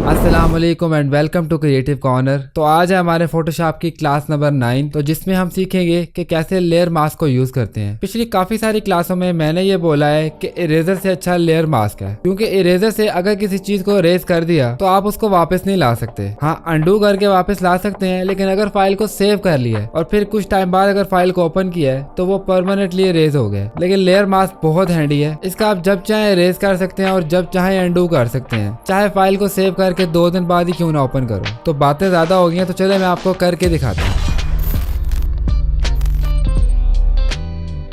अस्सलाम वालेकुम and welcome to creative corner. तो आज है हमारे फोटोशॉप की क्लास नंबर 9, तो जिसमें हम सीखेंगे कि कैसे लेयर मास्क को यूज करते हैं। पिछली काफी सारी क्लासों में मैंने ये बोला है कि इरेजर से अच्छा लेयर मास्क है, क्योंकि इरेजर से अगर किसी चीज को इरेज कर दिया तो आप उसको वापस नहीं ला सकते। हाँ, अंडू करके वापस ला सकते हैं, लेकिन अगर फाइल को सेव कर लिया है और फिर कुछ टाइम बाद अगर फाइल को ओपन किया है तो वो परमानेंटली इरेज हो गया। लेकिन लेयर मास्क बहुत हैंडी है, इसका आप जब चाहे इरेज कर सकते हैं और जब चाहे अंडू कर सकते हैं, चाहे फाइल को सेव करके 2 दिन बाद ही क्यों ना ओपन करो। तो बातें ज्यादा हो गई हैं, तो चले मैं आपको करके दिखाता हूँ।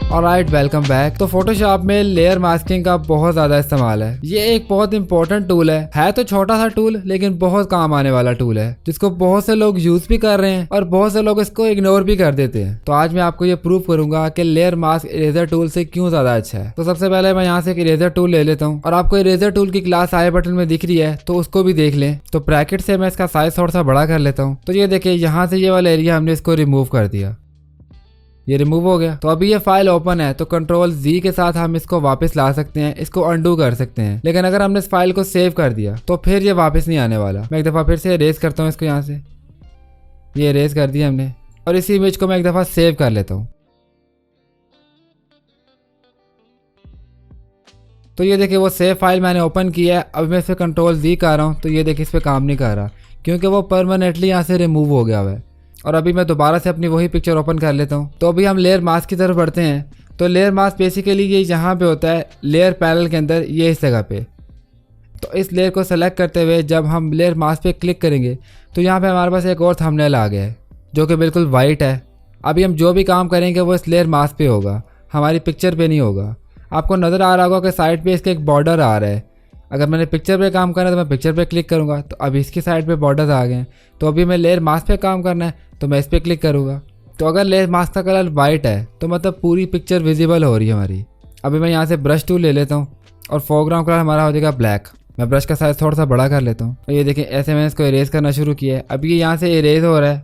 Alright, welcome back. तो फोटोशॉप में लेयर मास्किंग का बहुत ज्यादा इस्तेमाल है। ये एक बहुत इंपॉर्टेंट टूल है तो छोटा सा टूल, लेकिन बहुत काम आने वाला टूल है, जिसको बहुत से लोग यूज भी कर रहे हैं और बहुत से लोग इसको इग्नोर भी कर देते हैं। तो आज मैं आपको ये प्रूव करूंगा कि लेयर मास्क इरेजर टूल से क्यों ज्यादा अच्छा है। तो सबसे पहले मैं यहाँ से एक इरेजर टूल ले लेता हूँ, और आपको इरेजर टूल की क्लास आई बटन में दिख रही है तो उसको भी देख लें। तो ब्रैकेट से मैं इसका साइज थोड़ा सा बड़ा कर लेता हूँ। तो ये देखिए, यहाँ से ये वाला एरिया हमने इसको रिमूव कर दिया, ये रिमूव हो गया। तो अभी ये फाइल ओपन है, तो कंट्रोल Z के साथ हम इसको वापस ला सकते हैं, इसको अंडू कर सकते हैं। लेकिन अगर हमने इस फाइल को सेव कर दिया तो फिर ये वापस नहीं आने वाला। मैं एक दफ़ा फिर से इरेज करता हूँ इसको, यहाँ से ये इरेज कर दिया हमने, और इसी इमेज को मैं एक दफ़ा सेव कर लेता हूँ। तो ये देखिए, वो सेव फाइल मैंने ओपन किया है। अब मैं इस पर कंट्रोल Z कर रहा हूँ, तो ये देखिए इस पर काम नहीं कर रहा, क्योंकि वो परमानेंटली यहाँ से रिमूव हो गया हुआ है। और अभी मैं दोबारा से अपनी वही पिक्चर ओपन कर लेता हूँ। तो अभी हम लेयर मास्क की तरफ बढ़ते हैं। तो लेयर मास्क बेसिकली ये यहाँ पे होता है, लेयर पैनल के अंदर, ये इस जगह पे। तो इस लेयर को सेलेक्ट करते हुए जब हम लेयर मास्क पे क्लिक करेंगे तो यहाँ पे हमारे पास एक और थंबनेल आ गया है, जो कि बिल्कुल वाइट है। अभी हम जो भी काम करेंगे वो इस लेयर मास्क पे होगा, हमारी पिक्चर पे नहीं होगा। आपको नज़र आ रहा होगा कि साइड पे इसके एक बॉर्डर आ रहा है। अगर मैंने पिक्चर पे काम करना है तो मैं पिक्चर पे क्लिक करूँगा, तो अभी इसकी साइड पे बॉर्डर्स आ गए हैं। तो अभी मैं लेयर मास्क पे काम करना है तो मैं इस पर क्लिक करूँगा। तो अगर लेयर मास्क का कलर वाइट है तो मतलब पूरी पिक्चर विजिबल हो रही है हमारी। अभी मैं यहाँ से ब्रश टूल ले लेता हूँ और फोरग्राउंड कलर हमारा हो जाएगा ब्लैक। मैं ब्रश का साइज थोड़ा सा बड़ा कर लेता हूँ। ये देखिए, ऐसे मैंने इसको इरेज करना शुरू किया है। अभी ये यहाँ से इरेज हो रहा है।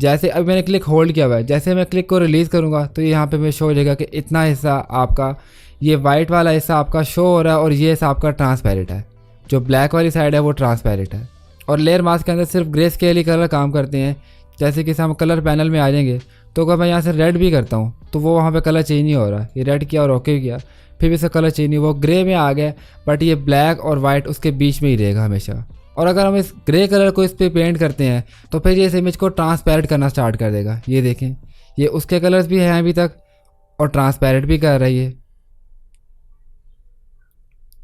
जैसे अभी मैंने क्लिक होल्ड किया हुआ है, जैसे मैं क्लिक को रिलीज़ करूँगा तो यहाँ पे मैं शो हो जाएगा कि इतना हिस्सा आपका, ये वाइट वाला हिस्सा आपका शो हो रहा है, और ये हिस्सा आपका ट्रांसपेरेंट है। जो ब्लैक वाली साइड है वो ट्रांसपेरेंट है। और लेयर मास्क के अंदर सिर्फ ग्रे स्केल ही कलर काम करते हैं। जैसे कि हम कलर पैनल में आ जाएंगे, तो अगर मैं यहाँ से रेड भी करता हूँ तो वो वहाँ पे कलर चेंज नहीं हो रहा। ये रेड किया और ओके किया, फिर भी इसका कलर चेंज नहीं, वो ग्रे में आ गया, बट ये ब्लैक और वाइट उसके बीच में ही रहेगा हमेशा। और अगर हम इस ग्रे कलर को इस पर पेंट करते हैं तो फिर ये इस इमेज को ट्रांसपेरेंट करना स्टार्ट कर देगा। ये देखें, ये उसके कलर्स भी हैं अभी तक और ट्रांसपेरेंट भी कर रही है।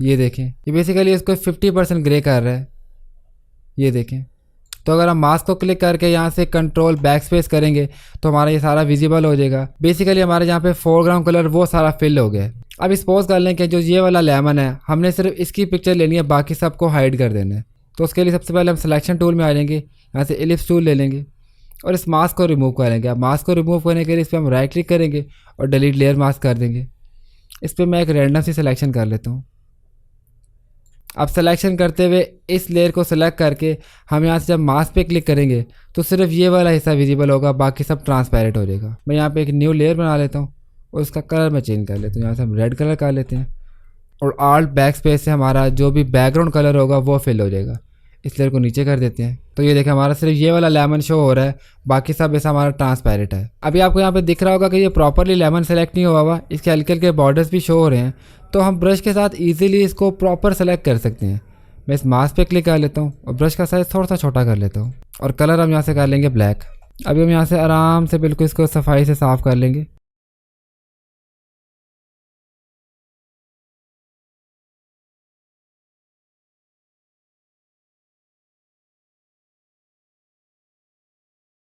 ये देखें, ये बेसिकली इसको 50% ग्रे कर रहा है। ये देखें। तो अगर हम मास्क को क्लिक करके यहाँ से कंट्रोल बैक स्पेस करेंगे तो हमारा ये सारा विजिबल हो जाएगा। बेसिकली हमारे यहाँ पे फोरग्राउंड कलर वो सारा फिल हो गया। अब सपोज कर लें कि जो ये वाला लेमन है, हमने सिर्फ इसकी पिक्चर लेनी है, बाकी सबको हाइड कर देना है। तो उसके लिए सबसे पहले हम सिलेक्शन टूल में आ जाएंगे, यहाँ से एलिप्स टूल ले लेंगे और इस मास्क को रिमूव करेंगे। अब मास्क को रिमूव करने के लिए इस पर हम राइट क्लिक करेंगे और डिलीट लेयर मास्क कर देंगे। इस पर मैं एक रैंडम सी सिलेक्शन कर लेता हूँ। अब सिलेक्शन करते हुए इस लेयर को सिलेक्ट करके हम यहाँ से जब मास्क पे क्लिक करेंगे तो सिर्फ ये वाला हिस्सा विजिबल होगा, बाकी सब ट्रांसपेरेंट हो जाएगा। मैं यहाँ पे एक न्यू लेयर बना लेता हूँ और उसका कलर मैं चेंज कर लेता हूँ। यहाँ से हम रेड कलर कर लेते हैं और आल्ट बैक स्पेस से हमारा जो भी बैकग्राउंड कलर होगा वो फिल हो जाएगा। इस लेयर को नीचे कर देते हैं। तो ये देखें, हमारा सिर्फ ये वाला लेमन शो हो रहा है, बाकी सब ऐसा हमारा ट्रांसपेरेंट है। अभी आपको यहाँ पे दिख रहा होगा कि ये प्रॉपरली लेमन सेलेक्ट नहीं हुआ हुआ, इसके हल्के हल्के बॉर्डर्स भी शो हो रहे हैं। तो हम ब्रश के साथ ईजिली इसको प्रॉपर सेलेक्ट कर सकते हैं। मैं इस मास्क पे क्लिक कर लेता हूँ और ब्रश का साइज़ थोड़ा सा छोटा कर लेता हूँ और कलर हम यहाँ से कर लेंगे ब्लैक। अभी हम यहाँ से आराम से बिल्कुल इसको सफाई से साफ़ कर लेंगे।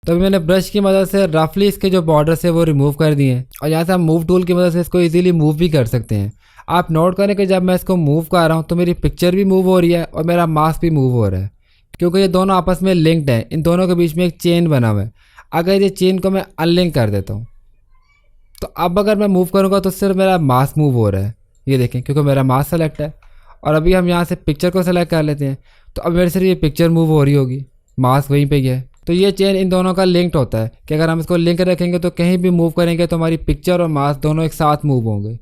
तो अभी मैंने ब्रश की मदद से रफली इसके जो बॉर्डर्स है वो रिमूव कर दिए हैं, और यहाँ से हम मूव टूल की मदद से इसको इजीली मूव भी कर सकते हैं। आप नोट करें कि जब मैं इसको मूव कर रहा हूँ तो मेरी पिक्चर भी मूव हो रही है और मेरा मास्क भी मूव हो रहा है, क्योंकि ये दोनों आपस में लिंक्ड हैं। इन दोनों के बीच में एक चेन बना हुआ है। अगर ये चेन को मैं अनलिंक कर देता हूँ तो अब अगर मैं मूव करूँगा तो सिर्फ मेरा मास्क मूव हो रहा है। ये देखें, क्योंकि मेरा मास्क सेलेक्ट है। और अभी हम यहाँ से पिक्चर को सेलेक्ट कर लेते हैं, तो अब मेरे सिर्फ ये पिक्चर मूव हो रही होगी, मास्क वहीं पे ही है। तो ये चेन इन दोनों का लिंक्ड होता है कि अगर हम इसको लिंक रखेंगे तो कहीं भी मूव करेंगे तो हमारी पिक्चर और मास्क दोनों एक साथ मूव होंगे।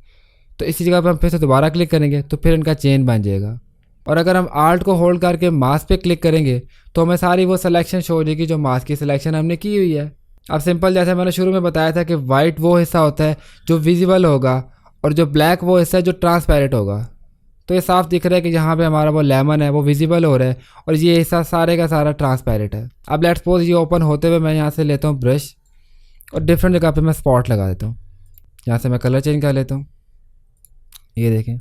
तो इसी जगह पर हम फिर से दोबारा क्लिक करेंगे तो फिर इनका चेन बन जाएगा। और अगर हम आर्ट को होल्ड करके मास्क पे क्लिक करेंगे तो हमें सारी वो सिलेक्शन शो हो जाएगी जो मास्क की सिलेक्शन हमने की हुई है। अब सिंपल जैसे मैंने शुरू में बताया था कि वाइट वो हिस्सा होता है जो विजिबल होगा और जो ब्लैक वो हिस्सा है जो ट्रांसपेरेंट होगा। तो ये साफ दिख रहा है कि जहाँ पे हमारा वो लेमन है वो विजिबल हो रहा है और ये हिस्सा सारे का सारा ट्रांसपेरेंट है। अब लेट्स सपोज ये ओपन होते हुए मैं यहाँ से लेता हूँ ब्रश और डिफरेंट जगह पे मैं स्पॉट लगा देता हूँ। यहाँ से मैं कलर चेंज कर लेता हूँ। ये देखें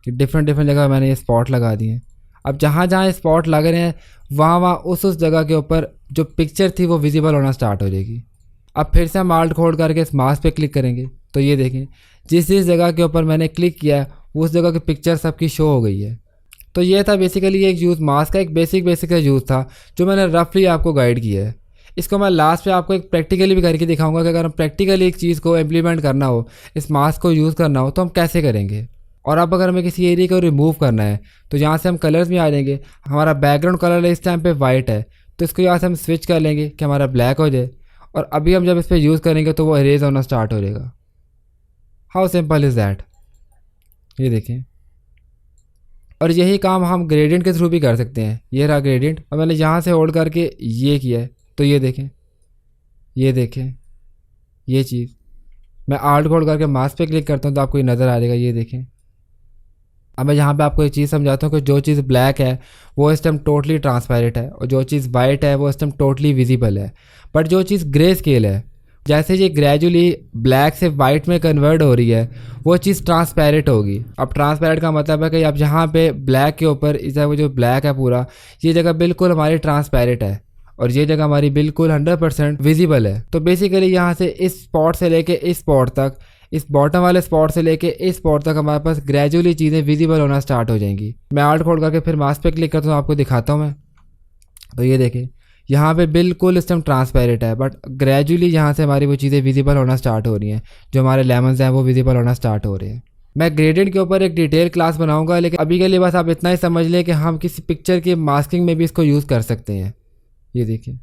कि डिफरेंट जगह मैंने ये स्पॉट लगा दिए। अब जहाँ जहाँ स्पॉट लग रहे हैं वहाँ उस जगह के ऊपर जो पिक्चर थी वो विजिबल होना स्टार्ट हो जाएगी। अब फिर से हम आल्ट होल्ड करके इस मास्क पे क्लिक करेंगे तो ये देखें जिस जगह के ऊपर मैंने क्लिक किया उस जगह की पिक्चर सबकी शो हो गई है। तो ये था बेसिकली एक यूज़ मास्क का एक बेसिक का यूज़ था जो मैंने रफली आपको गाइड किया है। इसको मैं लास्ट पे आपको एक प्रैक्टिकली भी करके दिखाऊंगा कि अगर हम प्रैक्टिकली एक चीज़ को इम्प्लीमेंट करना हो, इस मास्क को यूज़ करना हो तो हम कैसे करेंगे। और अब अगर हमें किसी एरिया को रिमूव करना है तो यहाँ से हम कलर्स में आ जाएंगे। हमारा बैकग्राउंड कलर इस टाइम पे वाइट है तो इसको यहाँ से हम स्विच कर लेंगे कि हमारा ब्लैक हो जाए और अभी हम जब इस पर यूज़ करेंगे तो वो इरेज होना स्टार्ट हो जाएगा। हाउ सिंपल इज़ दैट, ये देखें। और यही काम हम ग्रेडियंट के थ्रू भी कर सकते हैं। ये रहा ग्रेडियंट और मैंने यहाँ से होल्ड करके ये किया है तो ये देखें ये चीज़ मैं आल्ट होल्ड करके मास्क पे क्लिक करता हूँ तो आपको ये नज़र आ जाएगा। ये देखें। अब मैं यहाँ पे आपको एक चीज़ समझाता हूँ कि जो चीज़ ब्लैक है वो इस टाइम टोटली ट्रांसपेरेंट है और जो चीज़ वाइट है वो इस टाइम टोटली विजिबल है। बट जो चीज़ ग्रे स्केल है, जैसे ये ग्रेजुअली ब्लैक से वाइट में कन्वर्ट हो रही है वो चीज़ ट्रांसपेरेंट होगी। अब ट्रांसपेरेंट का मतलब है कि अब यहाँ पे ब्लैक के ऊपर इस जगह जो ब्लैक है पूरा ये जगह बिल्कुल हमारी ट्रांसपेरेंट है और ये जगह हमारी बिल्कुल 100% विजिबल है। तो बेसिकली यहाँ से इस स्पॉट से लेके इस स्पॉट तक, इस बॉटम वाले स्पॉट से लेके इस स्पॉट तक हमारे पास ग्रेजुअली चीज़ें विजिबल होना स्टार्ट हो जाएंगी। मैं आल्ट होल्ड करके फिर मास्क पे क्लिक करता हूँ, आपको दिखाता हूँ मैं। तो ये देखें यहाँ पे बिल्कुल इस टाइम ट्रांसपेरेंट है बट ग्रेजुअली यहाँ से हमारी वो चीज़ें विजिबल होना स्टार्ट हो रही हैं। जो हमारे लेमन्स हैं वो विजिबल होना स्टार्ट हो रहे हैं। मैं ग्रेडियंट के ऊपर एक डिटेल क्लास बनाऊंगा लेकिन अभी के लिए बस आप इतना ही समझ लें कि हम किसी पिक्चर की मास्किंग में भी इसको यूज़ कर सकते हैं। ये देखिए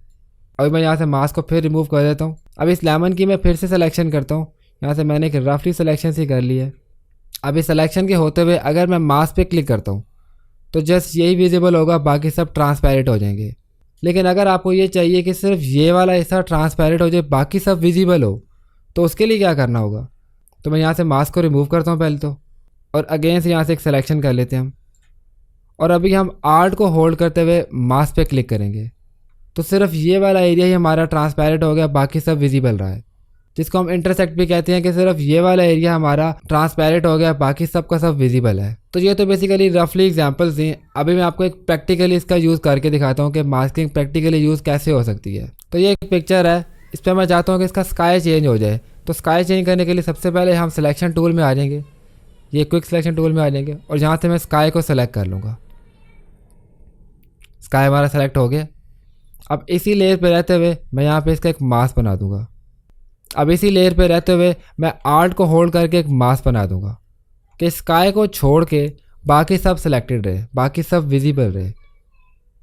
अभी मैं यहाँ से मास्क को फिर रिमूव कर देता हूँ। अब इस लेमन की मैं फिर से सिलेक्शन करता हूँ। यहाँ से मैंने एक रफली सिलेक्शन सी कर ली है। अब इस सिलेक्शन के होते हुए अगर मैं मास्क पे क्लिक करता हूँ तो जस्ट यही विजिबल होगा, बाकी सब ट्रांसपेरेंट हो जाएंगे। लेकिन अगर आपको ये चाहिए कि सिर्फ ये वाला हिस्सा ट्रांसपेरेंट हो जाए बाकी सब विजिबल हो तो उसके लिए क्या करना होगा। तो मैं यहाँ से मास्क को रिमूव करता हूँ पहले तो और अगेन से यहाँ से एक सिलेक्शन कर लेते हैं हम। और अभी हम आर्ट को होल्ड करते हुए मास्क पे क्लिक करेंगे तो सिर्फ ये वाला एरिया ही हमारा ट्रांसपेरेंट हो गया, बाकी सब विजिबल रहा है, जिसको हम इंटरसेक्ट भी कहते हैं कि सिर्फ ये वाला एरिया हमारा ट्रांसपेरेंट हो गया, बाकी सब का सब विजिबल है। तो ये तो बेसिकली रफली एग्जांपल्स हैं। अभी मैं आपको एक प्रैक्टिकली इसका यूज़ करके दिखाता हूँ कि मास्किंग प्रैक्टिकली यूज़ कैसे हो सकती है। तो ये एक पिक्चर है, इस पर मैं चाहता हूँ कि इसका स्काई चेंज हो जाए। तो स्काई चेंज करने के लिए सबसे पहले हम सिलेक्शन टूल में आ जाएंगे, ये क्विक सिलेक्शन टूल में आ जाएंगे और यहाँ से मैं स्काई को सेलेक्ट कर लूँगा। स्काई हमारा सेलेक्ट हो गया। अब इसी लेयर पे रहते हुए मैं यहाँ पे इसका एक मास्क बना दूंगा। अब इसी लेयर पे रहते हुए मैं आर्ट को होल्ड करके एक मास्क बना दूंगा कि स्काई को छोड़ के बाकी सब सिलेक्टेड रहे, बाकी सब विजिबल रहे।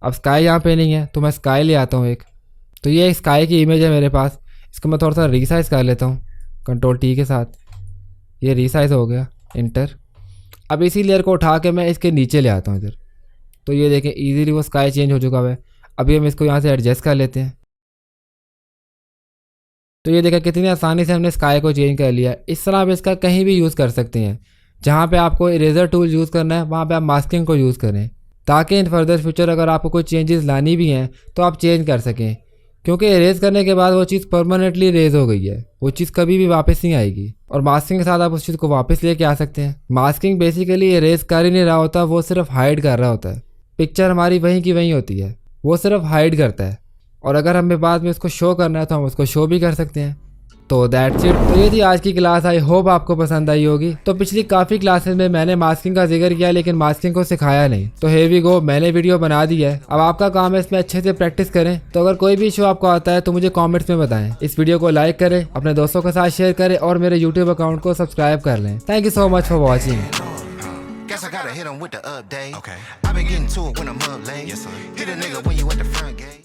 अब स्काई यहाँ पे नहीं है तो मैं स्काई ले आता हूँ एक। तो ये एक स्काई की इमेज है मेरे पास, इसको मैं थोड़ा सा रीसाइज कर लेता हूँ कंट्रोल टी के साथ। ये रीसाइज हो गया, इंटर। अब इसी लेयर को उठा के मैं इसके नीचे ले आता हूँ इधर। तो ये देखें ईजिली वो स्काई चेंज हो चुका है। अभी हम इसको यहाँ से एडजस्ट कर लेते हैं। तो ये देखा कितनी आसानी से हमने स्काई को चेंज कर लिया। इस तरह आप इसका कहीं भी यूज़ कर सकते हैं। जहाँ पे आपको इरेजर टूल यूज़ करना है वहाँ पे आप मास्किंग को यूज़ करें ताकि इन फर्दर फ्यूचर अगर आपको कोई चेंजेस लानी भी हैं तो आप चेंज कर सकें, क्योंकि इरेज करने के बाद वो चीज़ परमानेंटली इरेज हो गई है, वो चीज़ कभी भी वापस नहीं आएगी। और मास्किंग के साथ आप उस चीज़ को वापस लेके आ सकते हैं। मास्किंग बेसिकली इरेज कर ही नहीं रहा होता, वो सिर्फ हाइड कर रहा होता है। पिक्चर हमारी वहीं की वहीं होती है, वो सिर्फ हाइड करता है। और अगर हमें बाद में उसको शो करना है तो हम उसको शो भी कर सकते हैं। तो दैट्स इट। तो ये थी आज की क्लास, आई होप आपको पसंद आई होगी। तो पिछली काफ़ी क्लासेस में मैंने मास्किंग का जिक्र किया लेकिन मास्किंग को सिखाया नहीं। तो here we go, मैंने वीडियो बना दी है, अब आपका काम है इसमें अच्छे से प्रैक्टिस करें। तो अगर कोई भी इशू आपको आता है तो मुझे कमेंट्स में बताएं। इस वीडियो को लाइक करें, अपने दोस्तों के साथ शेयर करें और मेरे यूट्यूब अकाउंट को सब्सक्राइब कर लें। Thank you so much for watching. Guess I gotta hit 'em with the update. Okay. I been getting to it when I'm up late. Yes, sir. Hit a nigga when you at the front gate.